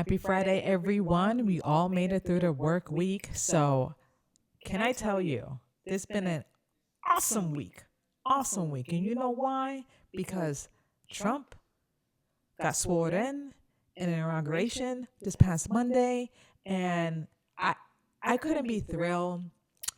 Happy Friday, everyone. We all made it through the work week. So can I tell you, this has been an awesome week. Awesome week. And you know why? Because Trump got sworn in an inauguration this past Monday. And I couldn't be thrilled.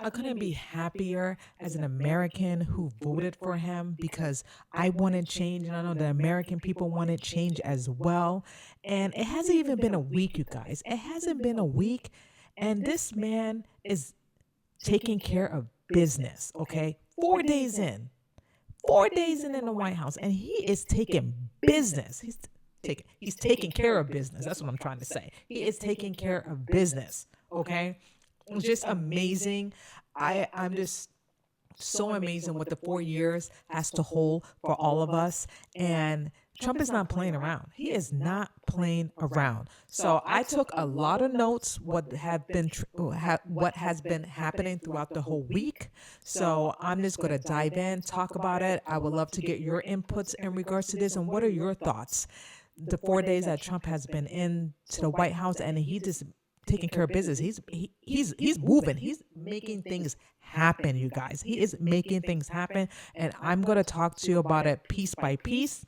I couldn't be happier as an American who voted for him because I wanted change, and I know the American people wanted change as well. And it hasn't even been a week, you guys. It hasn't been a week, and this man is taking care of business, okay? 4 days in the White House, and he is taking business. He's taking care of business. That's what I'm trying to say. He is taking care of business, okay? It was just amazing. I'm just so amazing what the 4 years has to hold for all of us. And Trump is not playing around. He is not playing around. So I took a lot of notes what has been happening throughout the whole week. So I'm just going to dive in, talk about it. I would love to get your inputs in regards to this. And what are your thoughts? The 4 days that Trump has been into the White House, and he just taking care of business. He's moving. He's making things happen, you guys. He is making things happen. And I'm going to talk to you about it piece by piece.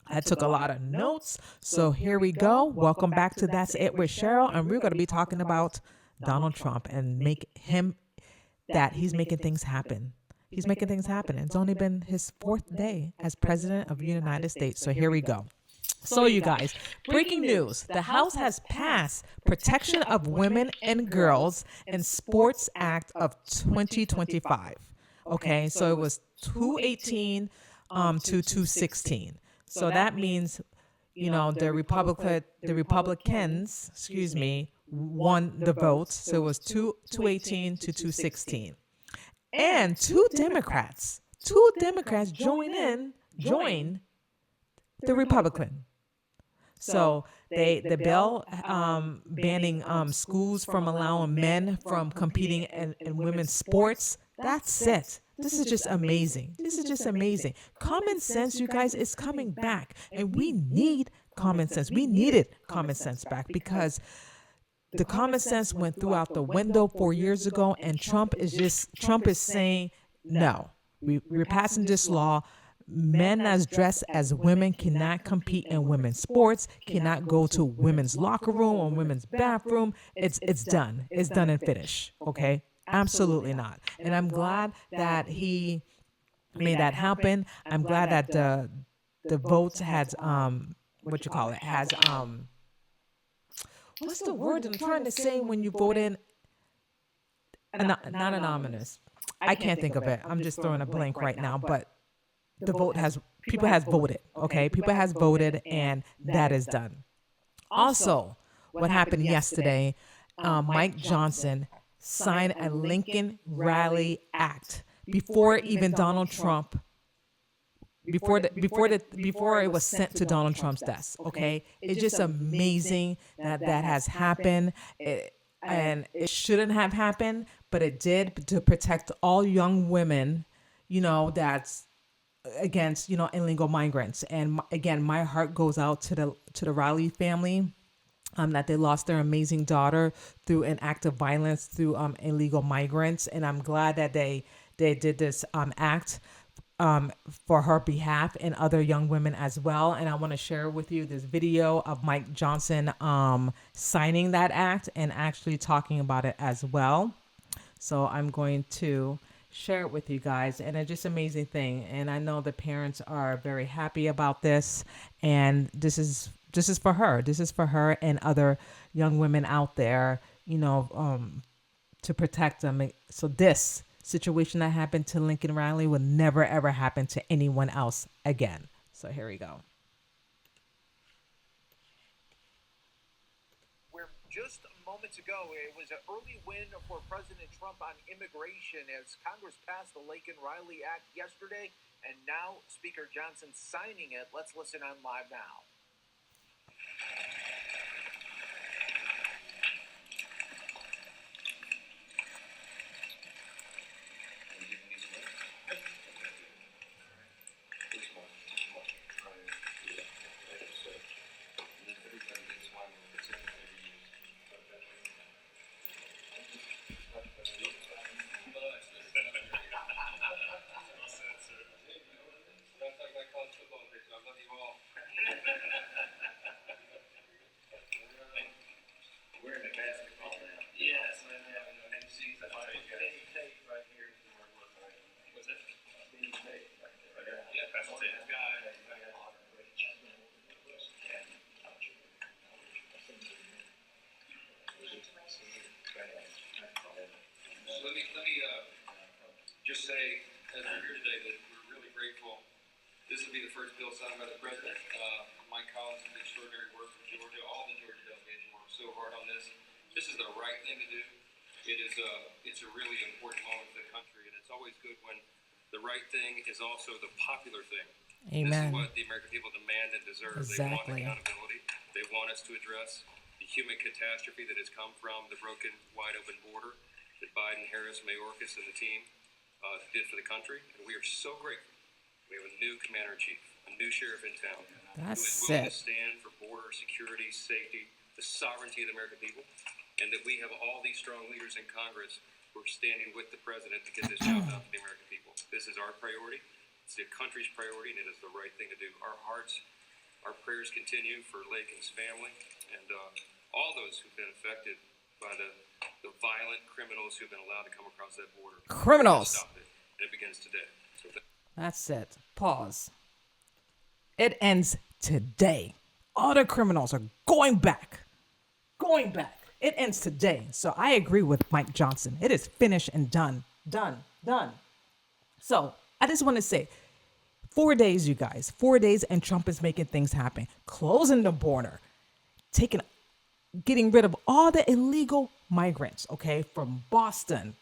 I took a lot of notes. So here we go. Welcome back to That's It with Cheryl. And we're going to be talking about Donald Trump and he's making things happen. He's making things happen. It's only been his 4th day as president of the United States. So here we go. So you guys, breaking news. The House has passed Protection of Women and Girls in Sports Act of 2025. Okay, so it was 218 to 216. So that means, the Republicans, won the vote. So it was 218 to 216. And two Democrats joined the Republican. So the bill banning schools from allowing men from competing in women's sports, that's it. This is just amazing. Common sense, you guys, is coming back. And we need common sense. We needed common sense back because the common sense went throughout the window 4 years ago, and Trump is saying, no, we're passing this law. Men as dressed as women cannot compete in women's sports, cannot go to women's locker room or women's bathroom. It's done. It's done and finished. Okay? Absolutely not. And I'm glad that he made that happen. I'm glad that the votes has what's the word I'm trying to say when you vote in? Not anonymous. I can't think of it. I'm just throwing a blank right now, but people has voted, okay? People has voted, and that is done. Also, what happened yesterday, Mike Johnson signed a Laken Riley Act before even Donald Trump, before it was sent to Donald Trump's desk, okay? It's just amazing that has happened. And it shouldn't have happened, but it did, to protect all young women, that's against illegal migrants. And again, my heart goes out to the Riley family, that they lost their amazing daughter through an act of violence through illegal migrants. And I'm glad that they did this act for her behalf and other young women as well. And I want to share with you this video of Mike Johnson signing that act and actually talking about it as well. So I'm going to share it with you guys, and it's just an amazing thing. And I know the parents are very happy about this, and this is for her. This is for her and other young women out there, to protect them. So this situation that happened to Laken Riley will never ever happen to anyone else again. So here we go. Just moments ago, it was an early win for President Trump on immigration as Congress passed the Laken Riley Act yesterday, and now Speaker Johnson signing it. Let's listen on live now. bill signed by the president. My colleagues did extraordinary work from Georgia. All the Georgia delegation worked so hard on this. This is the right thing to do. It's a really important moment for the country, and it's always good when the right thing is also the popular thing. Amen. This is what the American people demand and deserve. Exactly. They want accountability. They want us to address the human catastrophe that has come from the broken, wide open border that Biden, Harris, Mayorkas, and the team did for the country. And we are so grateful. We have a new commander-in-chief, a new sheriff in town, That's who is willing to it. stand for border security, safety, the sovereignty of the American people, and that we have all these strong leaders in Congress who are standing with the president to get this job done for the American people. This is our priority. It's the country's priority, and it is the right thing to do. Our hearts, our prayers continue for Laken's family and all those who've been affected by the violent criminals who've been allowed to come across that border. Criminals. Stop it. And it begins today. So That's it. Pause. It ends today. All the criminals are going back. Going back. It ends today. So I agree with Mike Johnson. It is finished and done. Done. Done. So I just want to say, 4 days, you guys. 4 days, and Trump is making things happen. Closing the border. Getting rid of all the illegal migrants, okay? From Boston,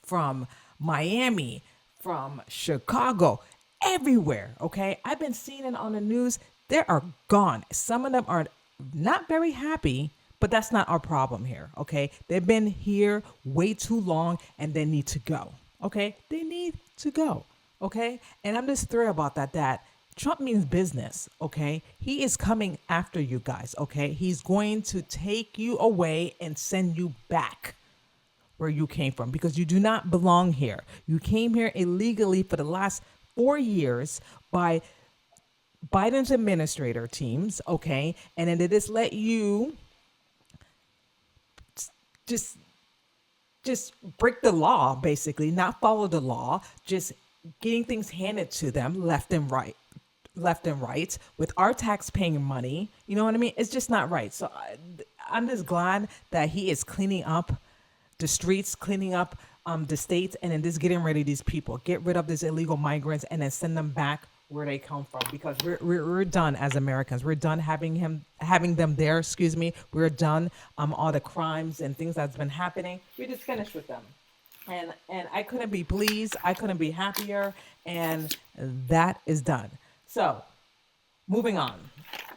from Miami, from Chicago, everywhere, okay? I've been seeing it on the news. They are gone. Some of them are not very happy, but that's not our problem here, okay? They've been here way too long, and they need to go, okay? They need to go, okay? And I'm just thrilled about that Trump means business, okay? He is coming after you guys, okay? He's going to take you away and send you back where you came from, because you do not belong here. You came here illegally for the last 4 years by Biden's administrator teams, okay? And then they just let you just break the law, basically, not follow the law, just getting things handed to them left and right with our tax-paying money. You know what I mean? It's just not right. So I'm just glad that he is cleaning up the streets, cleaning up the states, and then just getting rid of these people. Get rid of these illegal migrants and then send them back where they come from, because we're done as Americans. We're done having them there. Excuse me. We're done all the crimes and things that's been happening. We just finished with them. And I couldn't be pleased. I couldn't be happier. And that is done. So, moving on.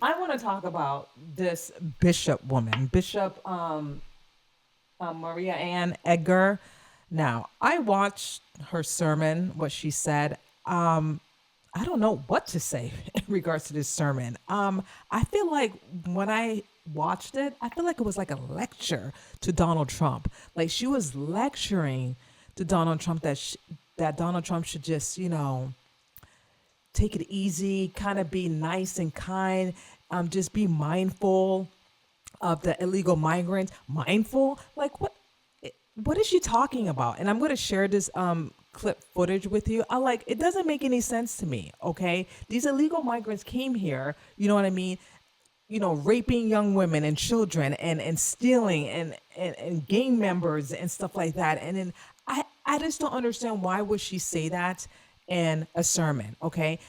I want to talk about this Bishop woman, Bishop Mariann Edgar. Now, I watched her sermon, what she said. I don't know what to say in regards to this sermon. I feel like when I watched it, I feel like it was like a lecture to Donald Trump. Like she was lecturing to Donald Trump that Donald Trump should just, take it easy, kind of be nice and kind, just be mindful of the illegal migrants. Mindful? Like what is she talking about? And I'm going to share this clip footage with you. It doesn't make any sense to me, okay? These illegal migrants came here, you know what I mean? Raping young women and children and stealing and gang members and stuff like that. And then I just don't understand, why would she say that in a sermon, okay?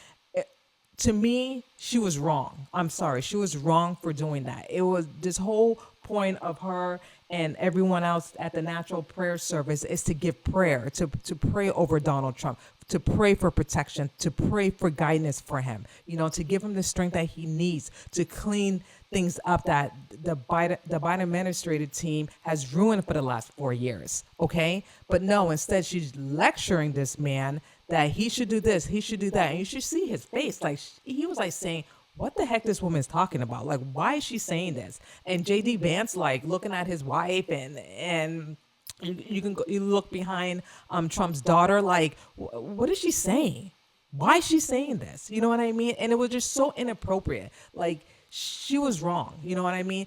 To me, she was wrong. I'm sorry. She was wrong for doing that. It was this whole point of her and everyone else at the Natural Prayer Service is to give prayer, to pray over Donald Trump, to pray for protection, to pray for guidance for him, to give him the strength that he needs to clean things up that the Biden administrative team has ruined for the last 4 years, okay? But no, instead she's lecturing this man that he should do this, he should do that. And you should see his face. Like he was like saying, what the heck this woman's talking about? Like, why is she saying this? And J.D. Vance, like looking at his wife and you look behind Trump's daughter, like, what is she saying? Why is she saying this? You know what I mean? And it was just so inappropriate. Like, she was wrong. You know what I mean?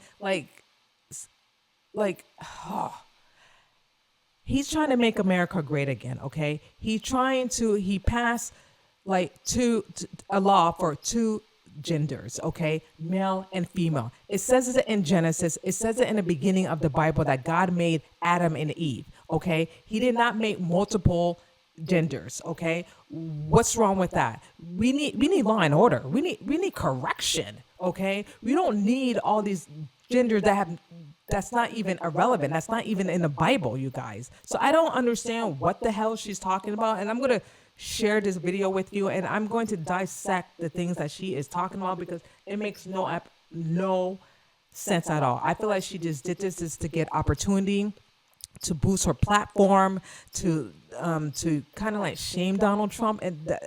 He's trying to make America great again, okay? He passed a law for two genders, okay? Male and female. It says it in Genesis. It says it in the beginning of the Bible that God made Adam and Eve, okay? He did not make multiple genders. Okay, what's wrong with that? We need law and order. We need correction. Okay, we don't need all these genders that's not even irrelevant. That's not even in the Bible, you guys. So I don't understand what the hell she's talking about, and I'm gonna share this video with you, and I'm going to dissect the things that she is talking about because it makes no sense at all. I feel like she just did this just to get opportunity, to boost her platform, to kind of like shame Donald Trump, and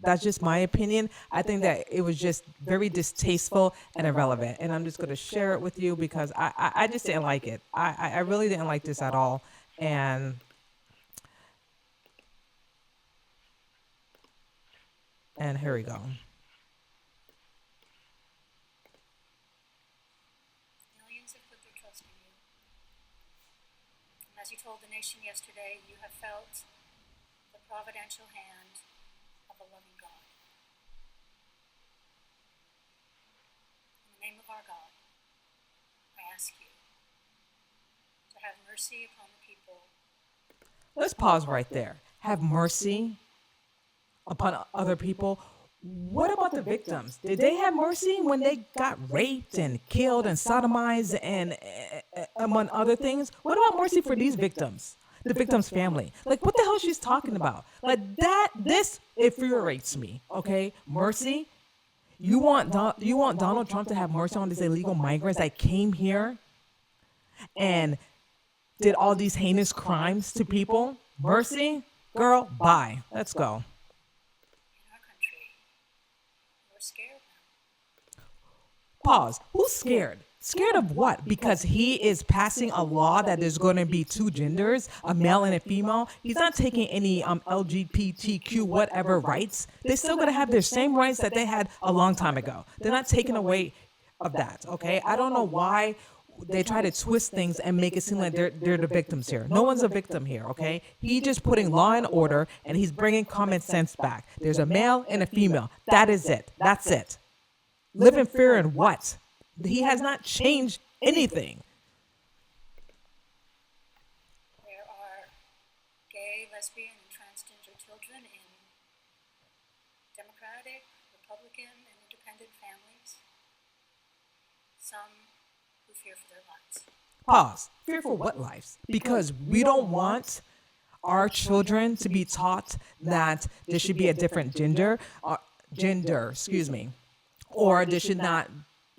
that's just my opinion. I think that it was just very distasteful and irrelevant, and I'm just going to share it with you because I just didn't like it. I really didn't like this at all, and here we go. Millions have put their trust in you. And as you told the nation yesterday, you have felt the providential hand of a loving God. In the name of our God, I ask you to have mercy upon the people. Let's pause right there. Have mercy upon other people. What about the victims? Did they have mercy when they got raped and killed and sodomized and among other things? What about mercy for these victims? The victim's family. Like, what the hell she's talking about? Like this infuriates me. Okay, mercy. You want Donald Trump to have mercy on these illegal migrants that came here and did all these heinous crimes to people? Mercy, girl. Bye. Let's go. Scared now. Pause. Who's scared? Scared of what? Because he is passing a law that there's going to be two genders, a male and a female. He's not taking any LGBTQ whatever rights. They're still going to have their same rights that they had a long time ago. They're not taking away of that. Okay. I don't know why they try to twist things and make it seem like they're the victims here. No one's a victim here, okay? He's just putting law and order, and he's bringing common sense back. There's a male and a female. That is it. That's it. Live in fear and what? He has not changed anything. There are gay, lesbian, and transgender children in Democratic, Republican, and independent families. Some who fear for their lives. Pause. Fear for what lives? Because we don't want our children to be taught that there should be a different gender, or they should not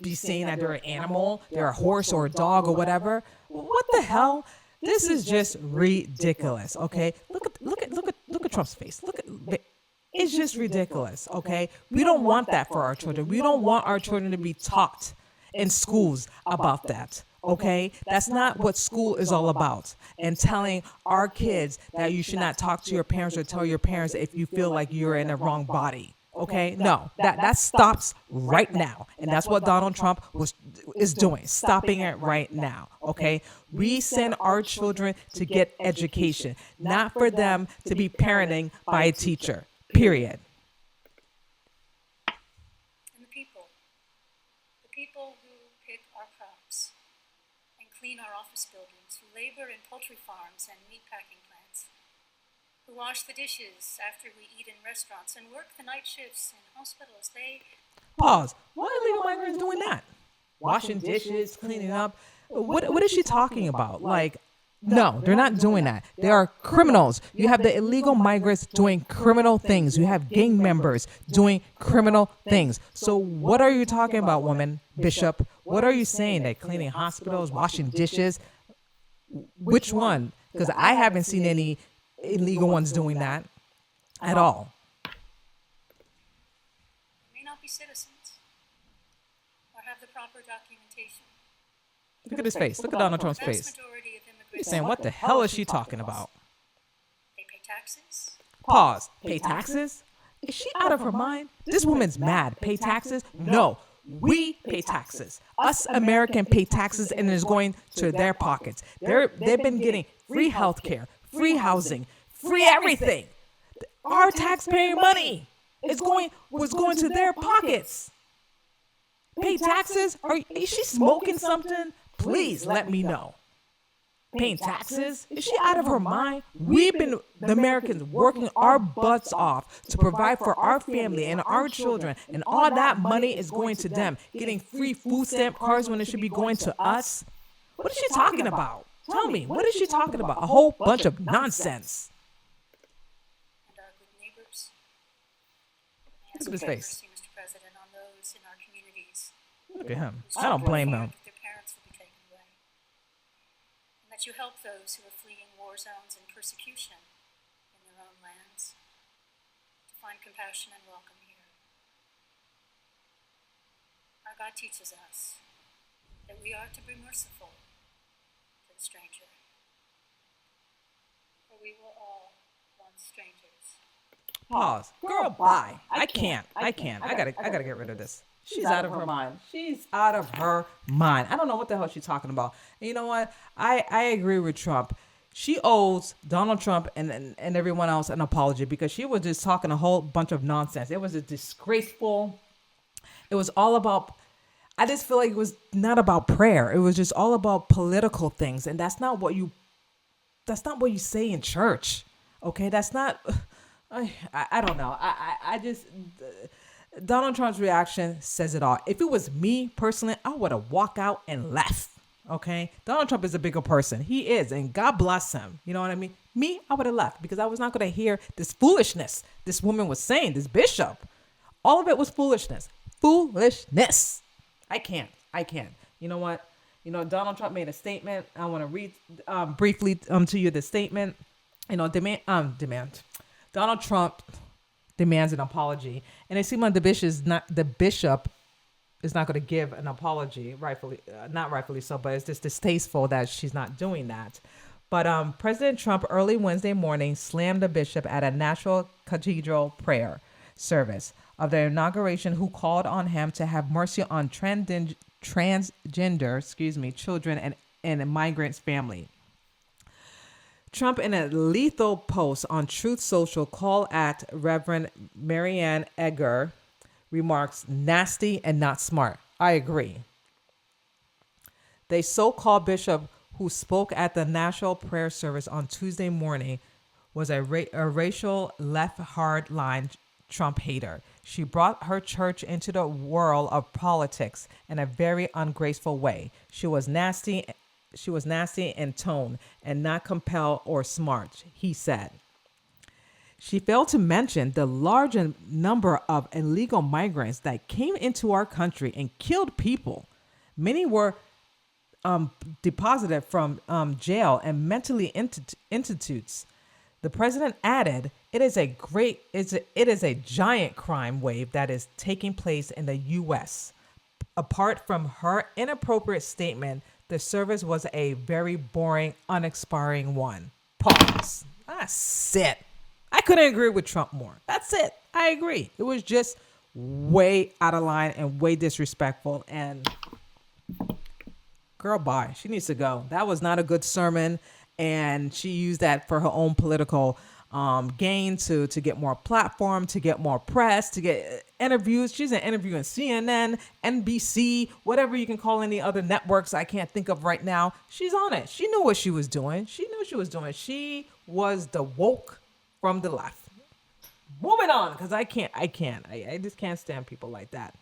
be saying that they're an animal, they're a horse or a dog or whatever. What the hell? This is just ridiculous. Okay, look at Trump's face. It's just ridiculous. Okay, we don't want that for our children. We don't want our children to be taught in schools about that. Okay, that's not what school is all about. And telling our kids that you should not talk to your parents or tell your parents if you feel like you're in the wrong body. Okay, no, that stops right now, and that's what Donald Trump is doing, stopping it right now. Okay, we send our children to get education, not for them to be parenting by a teacher. Period. And the people who pick our crops and clean our office buildings, who labor in poultry farms and meatpacking plants, who wash the dishes after we eat in restaurants and work the night shifts in hospitals. Pause. Why are illegal migrants doing that? Washing dishes, cleaning up. What is she talking about? Like, no, they're not doing that. They are criminals. You have the illegal migrants doing criminal things. You have gang members doing criminal things. So what are you talking about, woman, Bishop? What are you saying? That cleaning hospitals, washing dishes? Which one? Because I haven't seen any illegal ones doing that at all. May not be citizens or have the proper documentation. Look at his face. Look at Donald Trump's face. He's saying, what the hell is she talking about? They pay taxes. Pause. Pay taxes? Is she out of her mind? This woman's mad. Pay taxes? No. We pay taxes. Us Americans pay taxes, and it's going to their pockets. They've been getting free health care, free housing, free everything. Our taxpayer money was going to their pockets. Pay taxes? Is she smoking something? Please let me know. paying taxes? Is she out of her mind? We've been, the Americans, working our butts off to provide for our family and our children, and all that money is going to them, getting free food stamp cards when it should be going to us. What is she talking about? Tell me, what is she talking about? A whole bunch of nonsense. And our good neighbors. Look at his face. Mr. President, on those in our communities. Look at him. I don't blame him. That their parents will be taken away. And that you help those who are fleeing war zones and persecution in their own lands to find compassion and welcome here. Our God teaches us that we are to be merciful to the stranger, for we were all once strangers. Pause. Girl, bye. I can't. I gotta get rid of this. She's out of her mind. She's out of her mind. I don't know what the hell she's talking about. And you know what? I agree with Trump. She owes Donald Trump and everyone else an apology, because she was just talking a whole bunch of nonsense. It was a disgraceful. It was all about, I just feel like it was not about prayer. It was just all about political things. And that's not what you say in church. Okay. That's not, I don't know. I just, Donald Trump's reaction says it all. If it was me personally, I would have walked out and left. Okay. Donald Trump is a bigger person. He is. And God bless him. You know what I mean? Me, I would have left, because I was not going to hear this foolishness this woman was saying, this bishop. All of it was foolishness. Foolishness. I can't. You know what? Donald Trump made a statement. I want to read briefly to you the statement. Demand. Donald Trump demands an apology, and it seems like the bishop is not going to give an apology. Not rightfully so, but it's just distasteful that she's not doing that. But President Trump early Wednesday morning slammed the bishop at a National Cathedral prayer service of the inauguration, who called on him to have mercy on transgender, children and migrants' family. Trump, in a lethal post on Truth Social, called at Reverend Mariann Edgar, remarks nasty and not smart. I agree. The so-called bishop who spoke at the national prayer service on Tuesday morning was a racial left hard-line Trump hater. She brought her church into the whirl of politics in a very ungraceful way. She was nasty in tone and not compelled or smart, he said. She failed to mention the large number of illegal migrants that came into our country and killed people. Many were deposited from jail and mentally institutes. The president added, it is a giant crime wave that is taking place in the U.S. Apart from her inappropriate statement, the service was a very boring, uninspiring one. Pause. That's it. I couldn't agree with Trump more. That's it. I agree. It was just way out of line and way disrespectful. And girl, bye. She needs to go. That was not a good sermon. And she used that for her own political gain to get more platform, to get more press, to get interviews. She's an interview in CNN, NBC, whatever you can call any other networks I can't think of right now. She's on it. She knew what she was doing. She She was the woke from the left. Moving on, because I just can't stand people like that.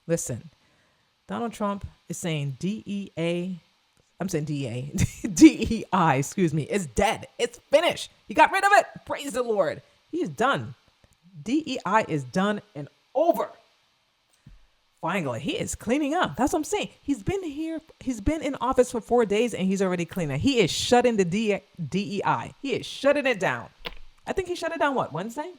Listen, Donald Trump is saying DEI, excuse me, is dead. It's finished. He got rid of it. Praise the Lord. He's done. DEI is done and over. Finally, he is cleaning up. That's what I'm saying. He's been in office for 4 days and he's already cleaning. He is shutting the DEI. He is shutting it down. I think he shut it down, Wednesday?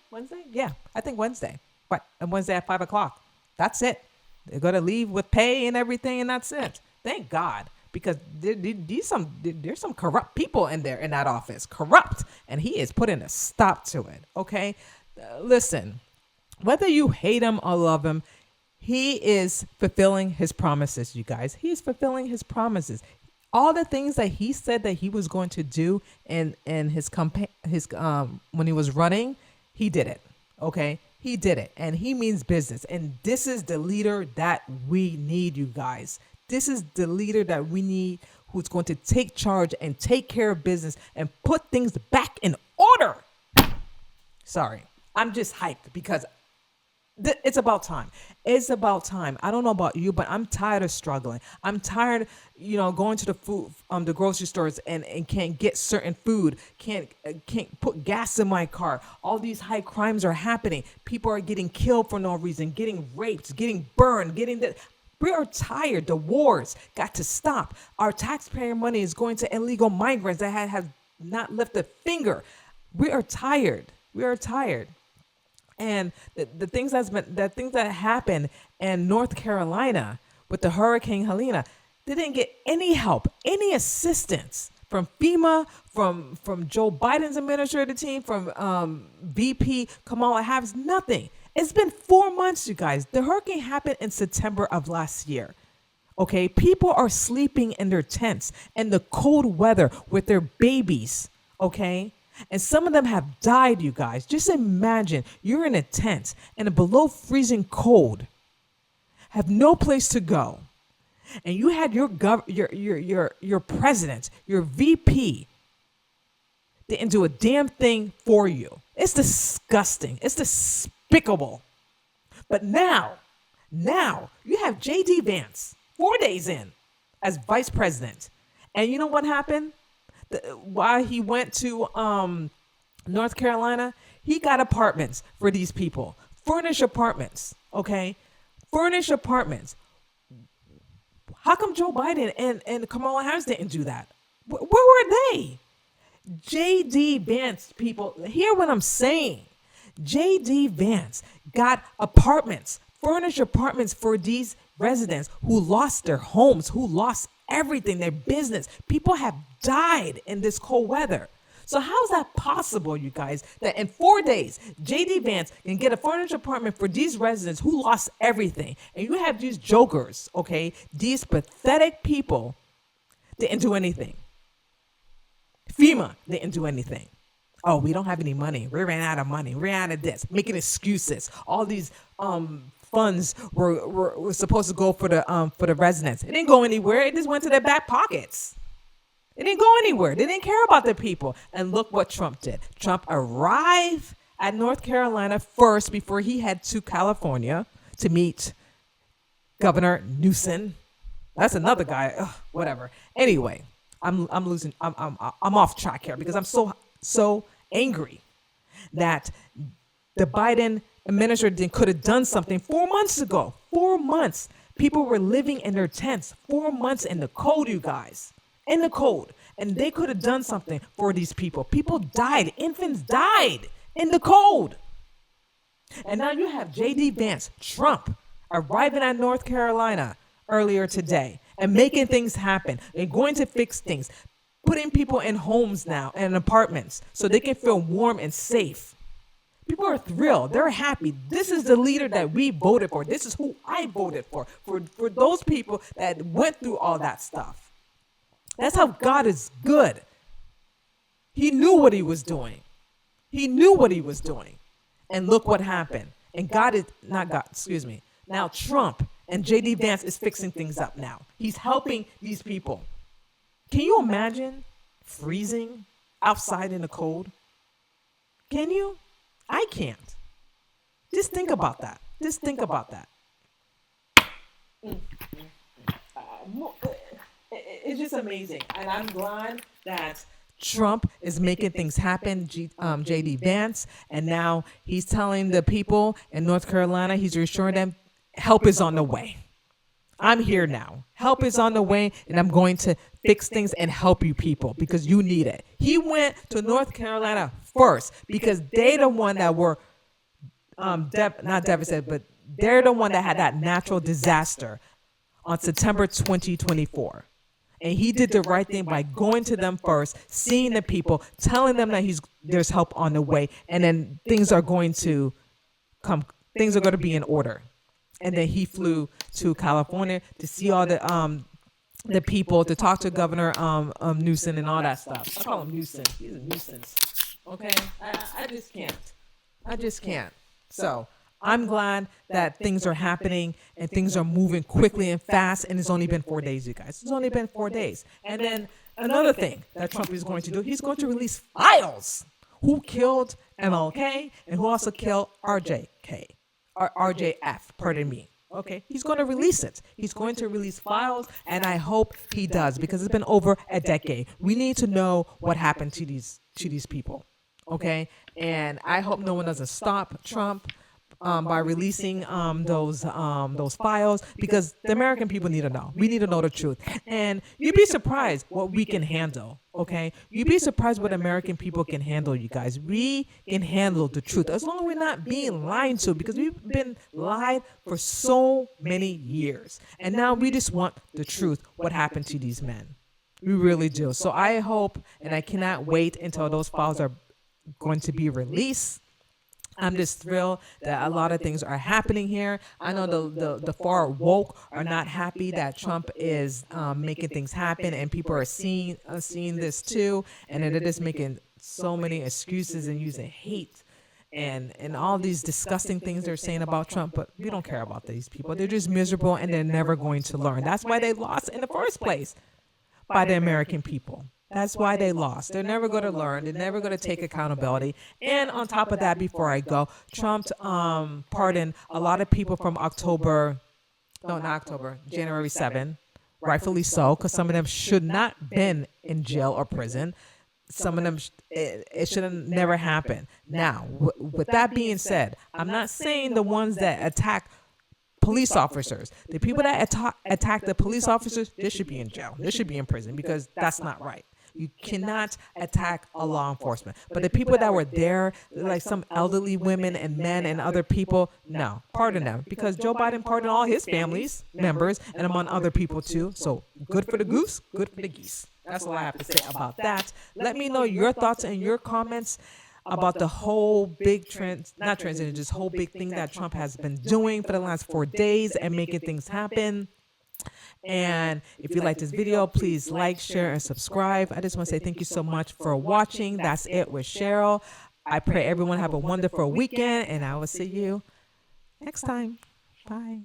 Yeah, I think Wednesday. Right, and Wednesday at 5 o'clock. That's it. They're going to leave with pay and everything, and that's it. Thank God. Because there's some corrupt people in there in that office. Corrupt. And he is putting a stop to it. Okay? Listen, whether you hate him or love him, he is fulfilling his promises, you guys. He is fulfilling his promises. All the things that he said that he was going to do in his campaign, when he was running, he did it. Okay? He did it. And he means business. And this is the leader that we need, you guys. This is the leader that we need who's going to take charge and take care of business and put things back in order. Sorry, I'm just hyped because it's about time. It's about time. I don't know about you, but I'm tired of struggling. I'm tired, going to the grocery stores and can't get certain food, can't put gas in my car. All these high crimes are happening. People are getting killed for no reason, getting raped, getting burned, we are tired. The wars got to stop. Our taxpayer money is going to illegal migrants that have not lifted a finger. We are tired. We are tired. And the things that happened in North Carolina with the Hurricane Helene, they didn't get any help, any assistance from FEMA, from Joe Biden's administrative team, from VP Kamala Harris, nothing. It's been 4 months, you guys. The hurricane happened in September of last year. Okay, people are sleeping in their tents in the cold weather with their babies. Okay. And some of them have died, you guys. Just imagine you're in a tent in a below freezing cold, have no place to go, and you had your president, your VP, didn't do a damn thing for you. It's disgusting. It's despicable. But now you have J.D. Vance 4 days in as vice president, and you know what happened? While he went to North Carolina, he got apartments for these people. Furnished apartments, okay? Furnished apartments. How come Joe Biden and Kamala Harris didn't do that? Where were they? J.D. Vance, people, hear what I'm saying. J.D. Vance got apartments, furnished apartments for these residents who lost their homes, who lost everything, their business. People have died in this cold weather. So how is that possible, you guys, that in 4 days, J.D. Vance can get a furnished apartment for these residents who lost everything? And you have these jokers, okay, these pathetic people didn't do anything. FEMA didn't do anything. Oh, we don't have any money. We ran out of money. We ran out of this, making excuses. All these funds were supposed to go for the residents. It didn't go anywhere. It just went to their back pockets. It didn't go anywhere. They didn't care about the people. And look what Trump did. Trump arrived at North Carolina first before he head to California to meet Governor Newsom. That's another guy. Ugh, whatever. Anyway, I'm off track here because I'm so angry that the Biden administration could have done something 4 months ago. 4 months. People were living in their tents 4 months in the cold, you guys. In the cold. And they could have done something for these people. People died. Infants died in the cold. And now you have J.D. Vance, Trump, arriving at North Carolina earlier today and making things happen. They're going to fix things. Putting people in homes now and apartments so they can feel warm and safe. People are thrilled. They're happy. This is the leader that we voted for. This is who I voted for those people that went through all that stuff. That's how God is good. He knew what he was doing. He knew what he was doing. And look what happened. And Now Trump and J.D. Vance is fixing things up now. He's helping these people. Can you imagine freezing outside in the cold? Can you? I can't. Just think about that. Just think about that. It's just amazing. And I'm glad that Trump is making things happen, J.D. Vance. And now he's telling the people in North Carolina, he's reassuring them, help is on the way. I'm here now. Help is on the way, and I'm going to fix things and help you people because you need it. He went to North Carolina first because they're the one that were not devastated, but they're the one that had that natural disaster on September 2024. And he did the right thing by going to them first, seeing the people, telling them that there's help on the way, and then things are going to be in order. And then he flew to California to see all the people, to talk to Governor Newsom and all that stuff. I call him Newsom. He's a nuisance. Okay? I just can't. So I'm glad that things are happening and things are moving quickly and fast. And it's only been 4 days, you guys. It's only been 4 days. And then another thing that Trump is going to do, he's going to release files. Who killed MLK and who also killed RJK, or RJF, pardon me. Okay, he's going to release it. He's going to release files, and I hope he does, because it's been over a decade. We need to know what happened to these people. Okay, and I hope no one doesn't stop Trump by releasing those files, because the American people need to know. We need to know the truth, and you'd be surprised what we can handle. Okay, you'd be surprised what American people can handle, you guys. We can handle the truth as long as we're not being lied to, because we've been lied for so many years, and now we just want the truth. What happened to these men? We really do. So I hope, and I cannot wait until those files are going to be released. I'm just thrilled that a lot of things are happening here. I know the far woke are not happy that Trump is making things happen, and people are seeing this too, and it is making so many excuses and using hate and all these disgusting things they're saying about Trump. But we don't care about these people. They're just miserable, and they're never going to learn. That's why they lost in the first place, by the American people. That's why they lost. They're never going to learn. They're never going to take accountability. And on top of that, before I go, Trump pardoned a lot of people from January 7, rightfully so, because some of them should not been in jail or prison. Some of them, it should have never happened. Now, with that being said, I'm not saying the ones that attack police officers, the people that attack the police officers, they should be in jail. They should be in prison, because that's not right. You cannot attack a law enforcement. But the people that were there, like some elderly women and men and other people, no, pardon them, because Joe Biden pardoned all his family's members and among other people too. So good for the goose, good for the geese. That's all I have to say about that. Let me know your thoughts and your comments about the whole big just whole big thing that Trump has been doing for the last 4 days and making things happen. And if you like this video, please like, share, and subscribe. I just want to say thank you so much for watching. That's it with Cheryl. I pray everyone have a wonderful weekend, and I will see you next time. Bye.